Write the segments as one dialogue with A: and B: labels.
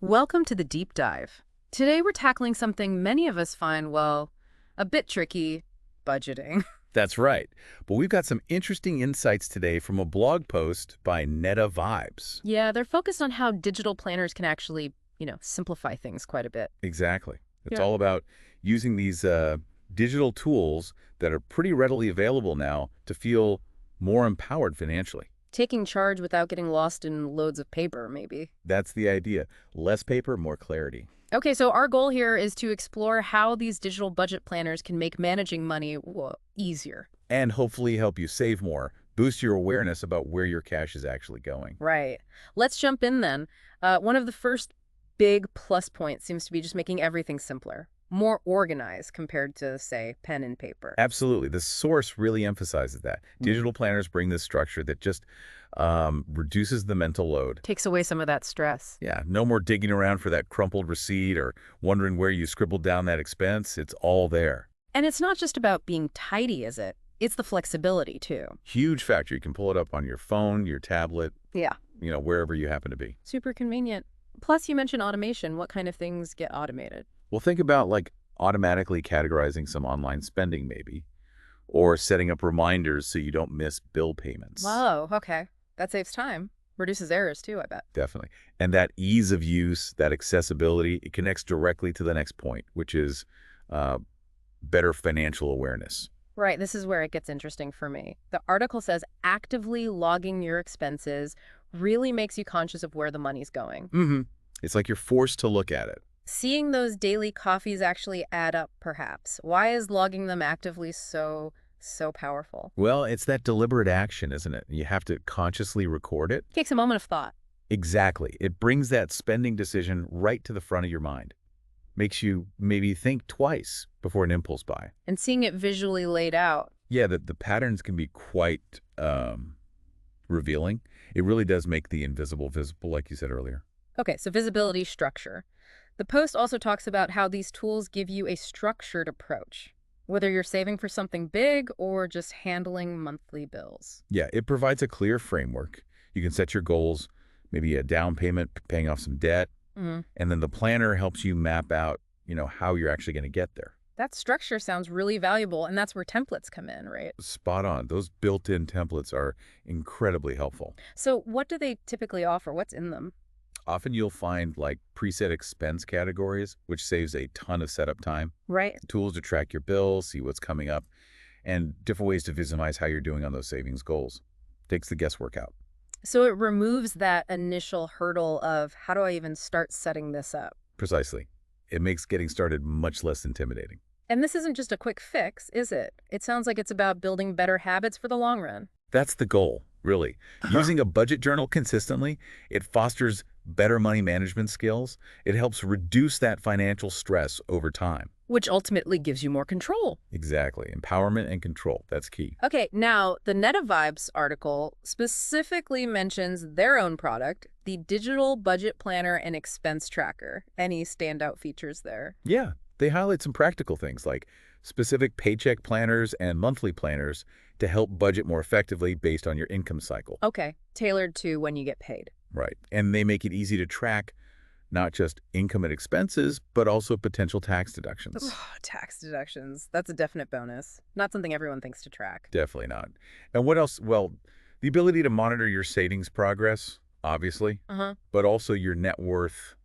A: Welcome to the deep dive. Today we're tackling something many of us find, well, a bit tricky, budgeting.
B: That's right. But we've got some interesting insights today from a blog post by Netta Vibes.
A: Yeah, they're focused on how digital planners can actually, simplify things quite a bit.
B: Exactly. It's
A: Yeah.
B: all about using these digital tools that are pretty readily available now to feel more empowered financially.
A: Taking charge without getting lost in loads of paper, maybe.
B: That's the idea. Less paper, more clarity.
A: Okay, so our goal here is to explore how these digital budget planners can make managing money, easier.
B: And hopefully help you save more, boost your awareness about where your cash is actually going.
A: Right. Let's jump in then. One of the first big plus points seems to be just making everything simpler, more organized compared to, say, pen and paper.
B: Absolutely. The source really emphasizes that. Digital planners bring this structure that just reduces the mental load.
A: Takes away some of that stress.
B: Yeah, no more digging around for that crumpled receipt or wondering where you scribbled down that expense. It's all there.
A: And it's not just about being tidy, is it? It's the flexibility, too.
B: Huge factor. You can pull it up on your phone, your tablet,
A: Yeah.
B: wherever you happen to be.
A: Super convenient. Plus, you mentioned automation. What kind of things get automated?
B: Well, think about like automatically categorizing some online spending maybe, or setting up reminders so you don't miss bill payments.
A: Whoa, okay. That saves time. Reduces errors, too, I bet.
B: Definitely. And that ease of use, that accessibility, it connects directly to the next point, which is better financial awareness.
A: Right, this is where it gets interesting for me. The article says actively logging your expenses really makes you conscious of where the money's going.
B: It's like you're forced to look at it.
A: Seeing those daily coffees actually add up, perhaps. Why is logging them actively so powerful?
B: Well, it's that deliberate action, isn't it? You have to consciously record it.
A: Takes a moment of thought.
B: Exactly. It brings that spending decision right to the front of your mind. Makes you maybe think twice before an impulse buy.
A: And seeing it visually laid out.
B: Yeah, the patterns can be quite revealing. It really does make the invisible visible, like you said earlier.
A: Okay, so visibility structure. The post also talks about how these tools give you a structured approach, whether you're saving for something big or just handling monthly bills.
B: Yeah, it provides a clear framework. You can set your goals, maybe a down payment, paying off some debt, and then the planner helps you map out, how you're actually going to get there.
A: That structure sounds really valuable, and that's where templates come in, right?
B: Spot on. Those built-in templates are incredibly helpful.
A: So what do they typically offer? What's in them?
B: Often you'll find like preset expense categories, which saves a ton of setup time.
A: Right.
B: Tools to track your bills, see what's coming up, and different ways to visualize how you're doing on those savings goals. Takes the guesswork out.
A: So it removes that initial hurdle of how do I even start setting this up?
B: Precisely. It makes getting started much less intimidating.
A: And this isn't just a quick fix, is it? It sounds like it's about building better habits for the long run.
B: That's the goal, really. Using a budget journal consistently, it fosters better money management skills. It helps reduce that financial stress over time.
A: Which ultimately gives you more control.
B: Exactly. Empowerment and control. That's key.
A: Okay, now the Netta Vibes article specifically mentions their own product, the Digital Budget Planner and Expense Tracker. Any standout features there?
B: Yeah, they highlight some practical things like specific paycheck planners and monthly planners to help budget more effectively based on your income cycle.
A: Okay, tailored to when you get paid.
B: Right. And they make it easy to track not just income and expenses, but also potential tax deductions.
A: Ugh, tax deductions. That's a definite bonus. Not something everyone thinks to track.
B: Definitely not. And what else? Well, the ability to monitor your savings progress, obviously, but also your net worth,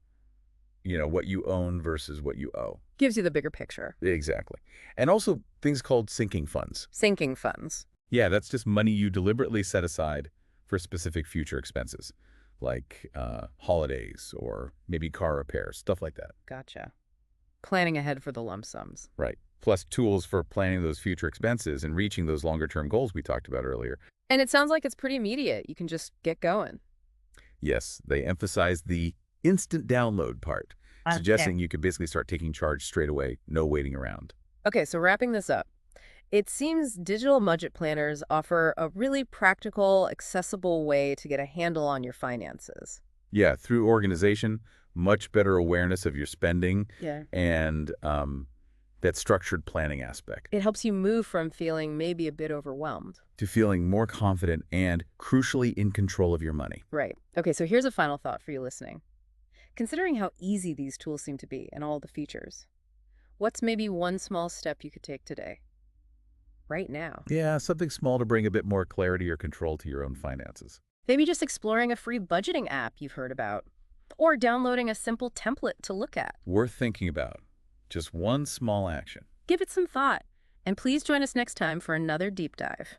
B: what you own versus what you owe.
A: Gives you the bigger picture.
B: Exactly. And also things called sinking funds.
A: Sinking funds.
B: Yeah, that's just money you deliberately set aside for specific future expenses, like holidays or maybe car repairs, stuff like that.
A: Gotcha. Planning ahead for the lump sums.
B: Right. Plus tools for planning those future expenses and reaching those longer-term goals we talked about earlier.
A: And it sounds like it's pretty immediate. You can just get going.
B: Yes, they emphasize the instant download part, suggesting you could basically start taking charge straight away, no waiting around.
A: Okay, so wrapping this up. It seems digital budget planners offer a really practical, accessible way to get a handle on your finances.
B: Yeah, through organization, much better awareness of your spending,
A: Yeah.
B: and that structured planning aspect,
A: It helps you move from feeling maybe a bit overwhelmed.
B: to feeling more confident and, crucially, in control of your money.
A: Right. Okay, so here's a final thought for you listening. Considering how easy these tools seem to be and all the features, what's maybe one small step you could take today, right now?
B: Yeah, something small to bring a bit more clarity or control to your own finances.
A: Maybe just exploring a free budgeting app you've heard about, or downloading a simple template to look at.
B: Worth thinking about. Just one small action.
A: Give it some thought, and please join us next time for another deep dive.